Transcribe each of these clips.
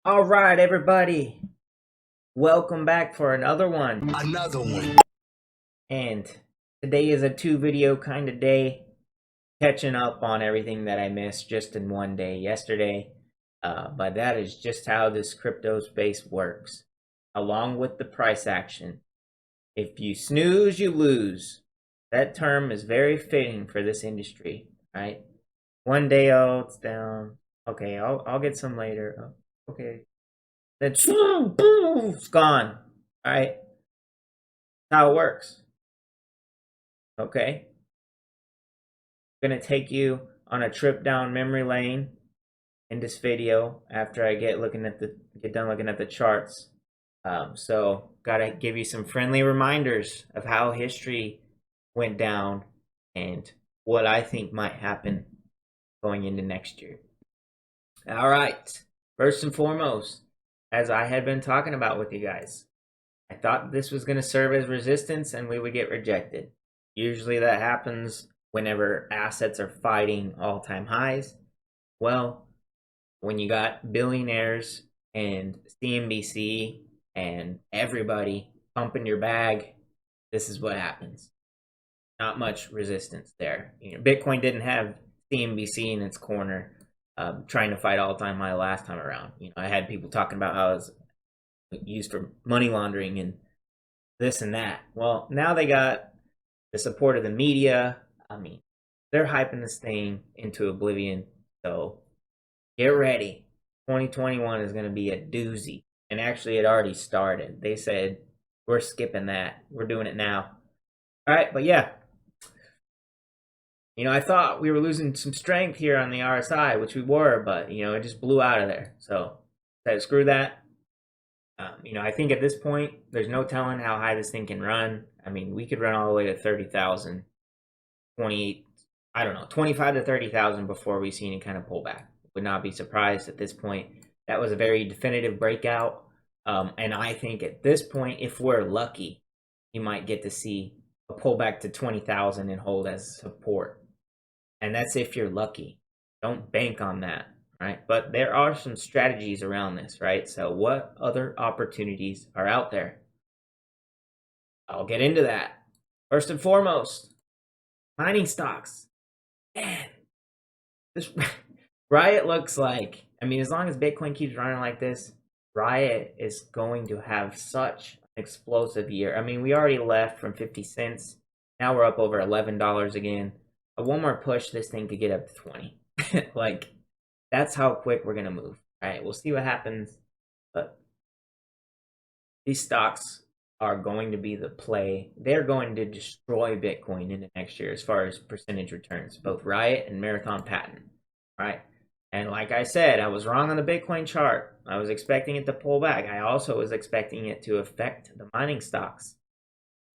All right, everybody. Welcome back for another one. And today is a two video kind of day, catching up on everything that I missed just in one day yesterday. But that is just how this crypto space works, along with the price action. If you snooze, you lose. That term is very fitting for this industry, right? One day, oh, it's down. Okay, I'll get some later. Oh, okay. Then boom, it's gone. All right, that's how it works. Okay, I'm gonna take you on a trip down memory lane in this video after I get done looking at the charts. So gotta give you some friendly reminders of how history went down and what I think might happen going into next year. All right, first and foremost, as I had been talking about with you guys, I thought this was going to serve as resistance and we would get rejected. Usually that happens whenever assets are fighting all-time highs. Well, when you got billionaires and CNBC and everybody pumping your bag, this is what happens. Not much resistance there. Bitcoin didn't have CNBC in its corner trying to fight all-time high last time around. I had people talking about how it was used for money laundering and this and that. Well, now they got the support of the media. I mean, they're hyping this thing into oblivion. So get ready. 2021 is going to be a doozy. And actually, it already started. They said, we're skipping that. We're doing it now. All right, but yeah. I thought we were losing some strength here on the RSI, which we were, but, it just blew out of there. So, screw that. I think at this point, there's no telling how high this thing can run. I mean, we could run all the way to 30,000, 28, I don't know, 25 to 30,000 before we see any kind of pullback. Would not be surprised at this point. That was a very definitive breakout. And I think at this point, if we're lucky, you might get to see a pullback to 20,000 and hold as support. And that's if you're lucky. Don't bank on that. Right, but there are some strategies around this, right? So what other opportunities are out there? I'll get into that. First and foremost, mining stocks. Man, this Riot looks like, as long as Bitcoin keeps running like this, Riot is going to have such an explosive year. We already left from 50 cents. Now we're up over $11 again. One more push, this thing could get up to 20. That's how quick we're going to move. All right, we'll see what happens. But these stocks are going to be the play. They're going to destroy Bitcoin in the next year as far as percentage returns, both Riot and Marathon Patent. All right. And like I said, I was wrong on the Bitcoin chart. I was expecting it to pull back. I also was expecting it to affect the mining stocks.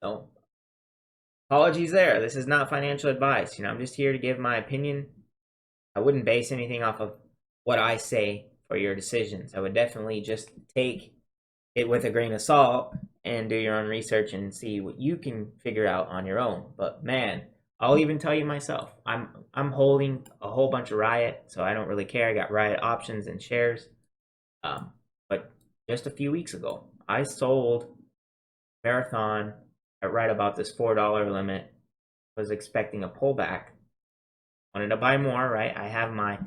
So apologies there. This is not financial advice. I'm just here to give my opinion. I wouldn't base anything off of what I say for your decisions. I would definitely just take it with a grain of salt and do your own research and see what you can figure out on your own. But man, I'll even tell you myself, I'm holding a whole bunch of Riot, so I don't really care. I got Riot options and shares. But just a few weeks ago, I sold Marathon at right about this $4 limit. Was expecting a pullback. Wanted to buy more, right? I have my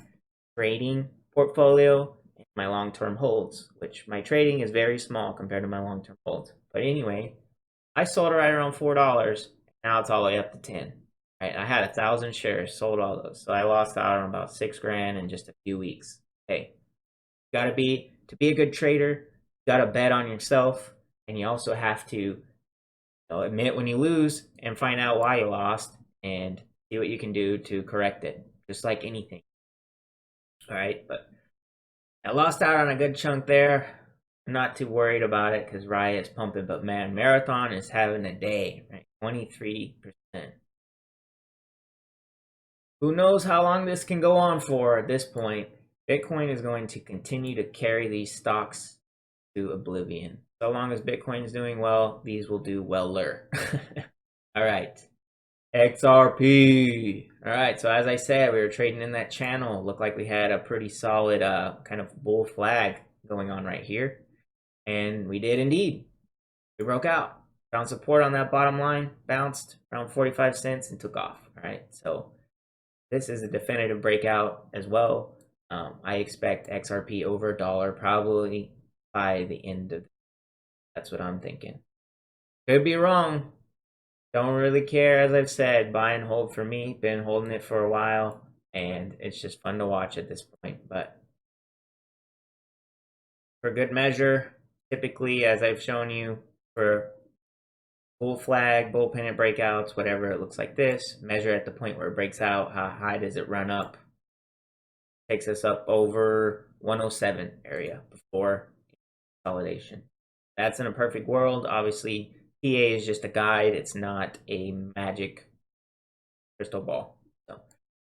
trading portfolio and my long-term holds, which my trading is very small compared to my long-term holds. But anyway, I sold it right around $4. Now it's all the way up to 10. Right? I had 1,000 shares, sold all those. So I lost out on about $6,000 in just a few weeks. Hey, to be a good trader, you gotta bet on yourself, and you also have to admit when you lose and find out why you lost and see what you can do to correct it, just like anything. All right, but I lost out on a good chunk there. I'm not too worried about it because Riot's pumping, but man, Marathon is having a day, right? 23%. Who knows how long this can go on for at this point. Bitcoin is going to continue to carry these stocks to oblivion. So long as Bitcoin is doing well, these will do weller. All right. XRP. All right, so as I said, we were trading in that channel. Looked like we had a pretty solid kind of bull flag going on right here. And we did indeed. We broke out, found support on that bottom line, bounced around 45 cents and took off. All right, so this is a definitive breakout as well. I expect XRP over $1 probably by the end of. That's what I'm thinking. Could be wrong. Don't really care, as I've said. Buy and hold for me. Been holding it for a while, and it's just fun to watch at this point. But for good measure, typically, as I've shown you, for bull flag, bull pennant breakouts, whatever, it looks like this. Measure at the point where it breaks out. How high does it run up? Takes us up over 107 area before consolidation. That's in a perfect world. Obviously, PA is just a guide. It's not a magic crystal ball. So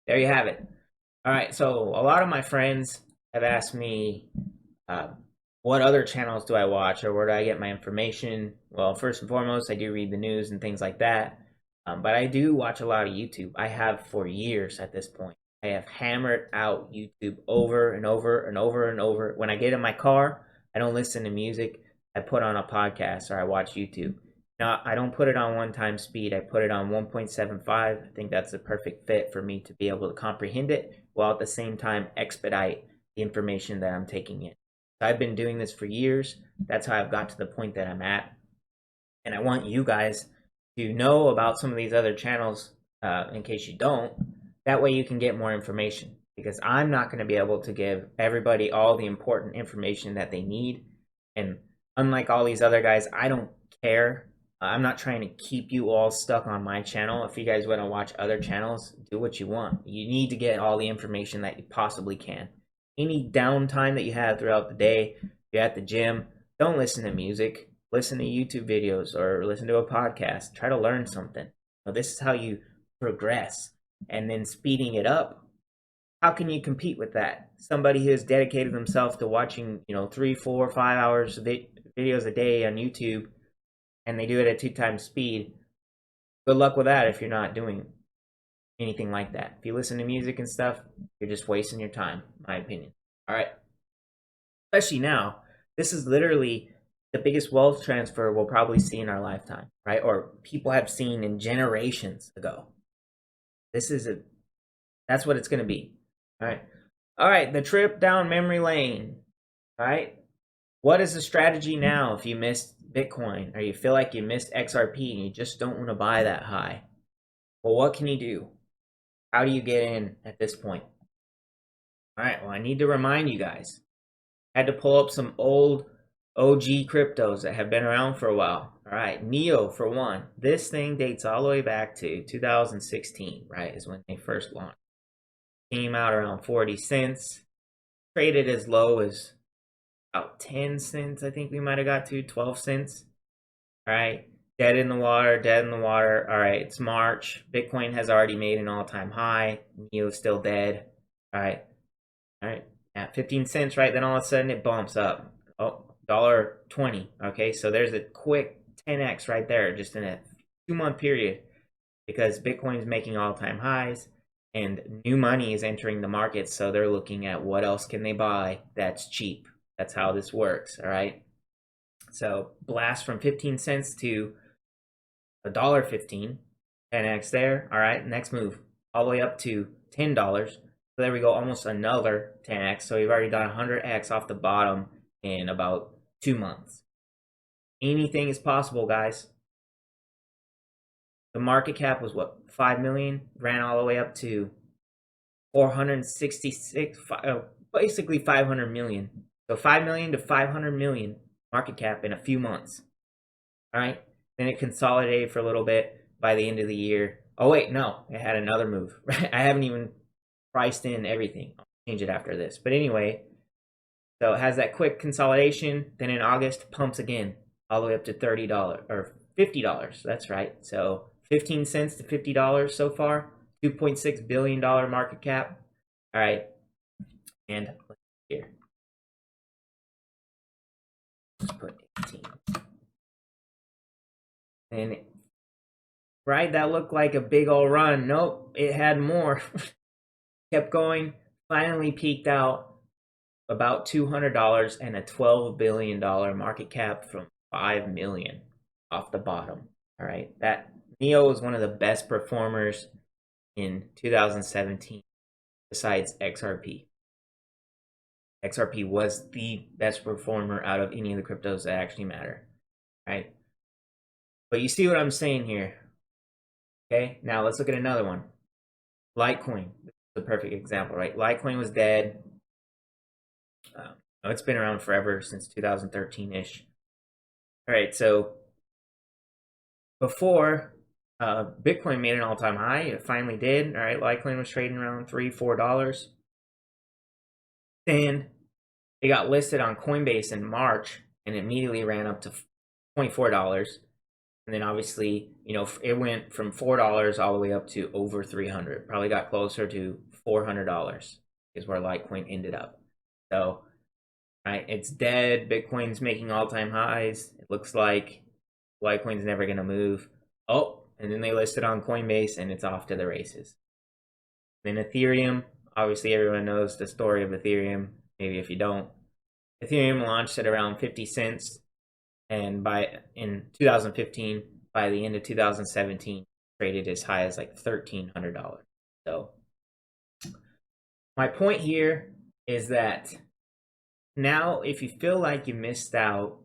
there you have it. All right. So a lot of my friends have asked me, what other channels do I watch, or where do I get my information? Well, first and foremost, I do read the news and things like that. But I do watch a lot of YouTube. I have for years at this point. I have hammered out YouTube over and over and over and over. When I get in my car, I don't listen to music. I put on a podcast or I watch YouTube. Now, I don't put it on one-time speed. I put it on 1.75. I think that's the perfect fit for me to be able to comprehend it while at the same time expedite the information that I'm taking in. So I've been doing this for years. That's how I've got to the point that I'm at. And I want you guys to know about some of these other channels in case you don't. That way you can get more information, because I'm not going to be able to give everybody all the important information that they need. And unlike all these other guys, I don't care. I'm not trying to keep you all stuck on my channel. If you guys want to watch other channels, do what you want. You need to get all the information that you possibly can. Any downtime that you have throughout the day, if you're at the gym, don't listen to music. Listen to YouTube videos or listen to a podcast. Try to learn something. Now, this is how you progress. And then speeding it up, how can you compete with that? Somebody who has dedicated themselves to watching, 3, 4, 5 hours of videos a day on YouTube, and they do it at 2 times speed. Good luck with that if you're not doing anything like that. If you listen to music and stuff, you're just wasting your time, in my opinion. All right. Especially now, this is literally the biggest wealth transfer we'll probably see in our lifetime, right? Or people have seen in generations ago. That's what it's going to be. All right. The trip down memory lane. All right. What is the strategy now if you missed Bitcoin or you feel like you missed XRP and you just don't want to buy that high? Well, what can you do? How do you get in at this point? All right. Well, I need to remind you guys. I had to pull up some old OG cryptos that have been around for a while. All right, Neo for one. This thing dates all the way back to 2016, right, is when they first launched. Came out around 40 cents. Traded as low as about 10 cents, I think we might have got to, 12 cents. All right, dead in the water, dead in the water. All right, it's March. Bitcoin has already made an all-time high. Neo's still dead. All right, at 15 cents, right, then all of a sudden it bumps up. Oh, $1.20. Okay, so there's a quick 10x right there just in a 2-month period, because Bitcoin's making all-time highs and new money is entering the market, so they're looking at what else can they buy that's cheap. That's how this works. All right, so blast from 15 cents to $1.15, 10x there. All right, next move all the way up to $10. So there we go, almost another 10x. So we've already got 100x off the bottom in about 2 months. Anything is possible, guys. The market cap was what, 5 million, ran all the way up to 466, basically 500 million. So 5 million to 500 million market cap in a few months. All right, then it consolidated for a little bit by the end of the year. Oh wait, no, it had another move. I haven't even priced in everything. I'll change it after this. But anyway, so it has that quick consolidation. Then in August, pumps again all the way up to $30 or $50. That's right. So 15 cents to $50 so far. $2.6 billion market cap. All right. And here. Let's put 18. And right, that looked like a big old run. Nope, it had more. Kept going. Finally peaked out about $200 and a $12 billion market cap from 5 million off the bottom. All right, that NEO was one of the best performers in 2017 besides XRP. XRP was the best performer out of any of the cryptos that actually matter, right? But you see what I'm saying here. Okay, now let's look at another one. Litecoin, the perfect example, right? Litecoin was dead. It's been around forever, since 2013-ish. All right, so before Bitcoin made an all-time high, it finally did. All right, Litecoin was trading around $3-4. And it got listed on Coinbase in March and immediately ran up to $24. And then obviously, it went from $4 all the way up to over $300. Probably got closer to $400 is where Litecoin ended up. So, right, it's dead. Bitcoin's making all-time highs. It looks like Litecoin's never going to move. Oh, and then they listed on Coinbase and it's off to the races. Then Ethereum, obviously everyone knows the story of Ethereum. Maybe if you don't. Ethereum launched at around 50 cents. And in 2015, by the end of 2017, traded as high as like $1,300. So my point here is that now if you feel like you missed out,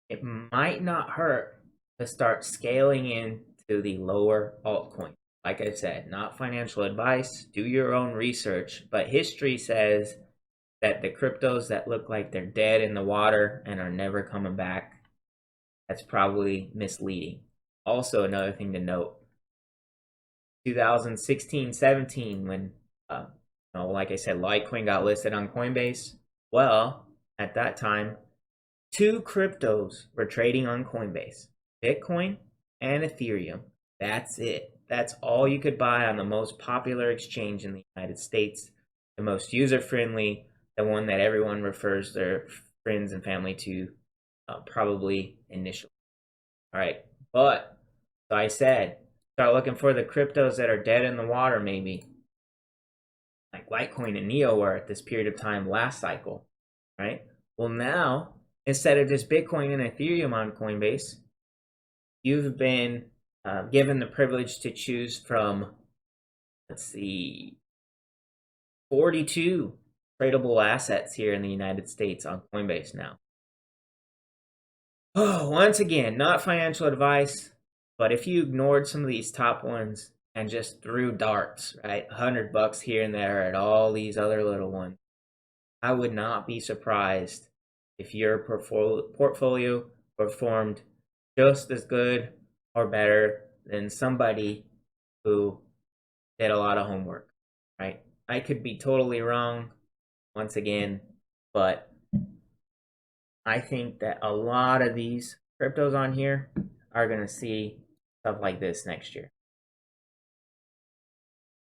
it might not hurt to start scaling into the lower altcoins. Like I said, not financial advice, do your own research, but history says that the cryptos that look like they're dead in the water and are never coming back, that's probably misleading. Also, another thing to note, 2016-17, when, like I said, Litecoin got listed on Coinbase, well, at that time, 2 cryptos were trading on Coinbase, Bitcoin and Ethereum. That's it. That's all you could buy on the most popular exchange in the United States, the most user-friendly, the one that everyone refers their friends and family to, probably initially. All right, but so I said, start looking for the cryptos that are dead in the water, maybe like Litecoin and NEO were at this period of time last cycle, right? Well, now instead of just Bitcoin and Ethereum on Coinbase, you've been given the privilege to choose from, let's see, 42 tradable assets here in the United States on Coinbase now. Oh, once again, not financial advice, but if you ignored some of these top ones and just threw darts, right, $100 here and there at all these other little ones, I would not be surprised if your portfolio performed just as good or better than somebody who did a lot of homework, right? I could be totally wrong, once again, but I think that a lot of these cryptos on here are going to see stuff like this next year.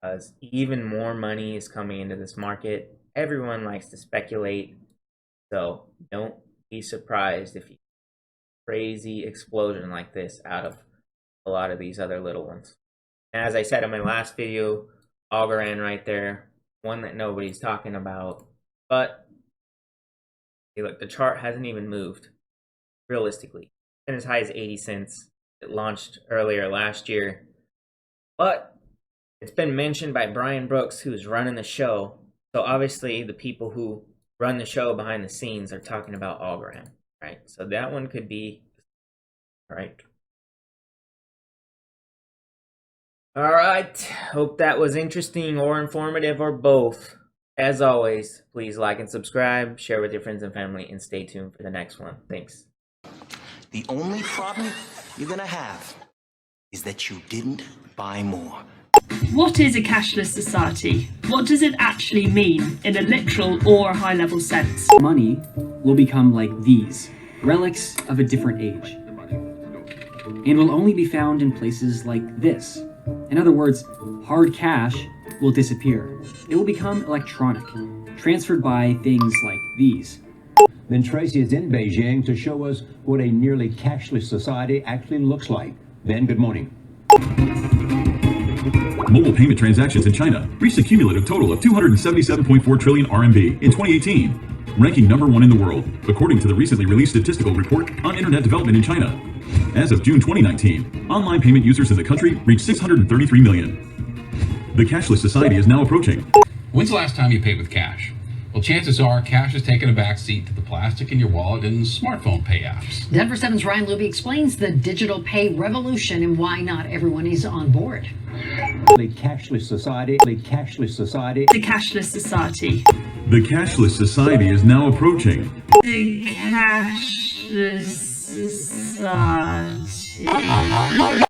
Because even more money is coming into this market. Everyone likes to speculate. So don't be surprised if you crazy explosion like this out of a lot of these other little ones. And as I said in my last video, Algorand right there, one that nobody's talking about, but see, look, the chart hasn't even moved, realistically. It's been as high as 80 cents. It launched earlier last year. But it's been mentioned by Brian Brooks, who's running the show. So obviously the people who run the show behind the scenes are talking about Algorand, right? So that one could be, all right. All right, hope that was interesting or informative or both. As always, please like and subscribe, share with your friends and family, and stay tuned for the next one. Thanks. The only problem you're gonna have is that you didn't buy more. What is a cashless society? What does it actually mean in a literal or high-level sense? Money will become like these, relics of a different age, and will only be found in places like this. In other words, hard cash will disappear. It will become electronic, transferred by things like these. Then Tracy is in Beijing to show us what a nearly cashless society actually looks like. Ben, good morning. mobile payment transactions in China reached a cumulative total of 277.4 trillion RMB in 2018, ranking number 1 in the world, according to the recently released statistical report on internet development in China. As of June 2019, online payment users in the country reached 633 million. The cashless society is now approaching. When's the last time you paid with cash? Well, chances are cash has taken a backseat to the plastic in your wallet and smartphone pay apps. Denver 7's Ryan Luby explains the digital pay revolution and why not everyone is on board. The cashless society, the cashless society. The Cashless Society. The cashless society is now approaching. The Cashless Society.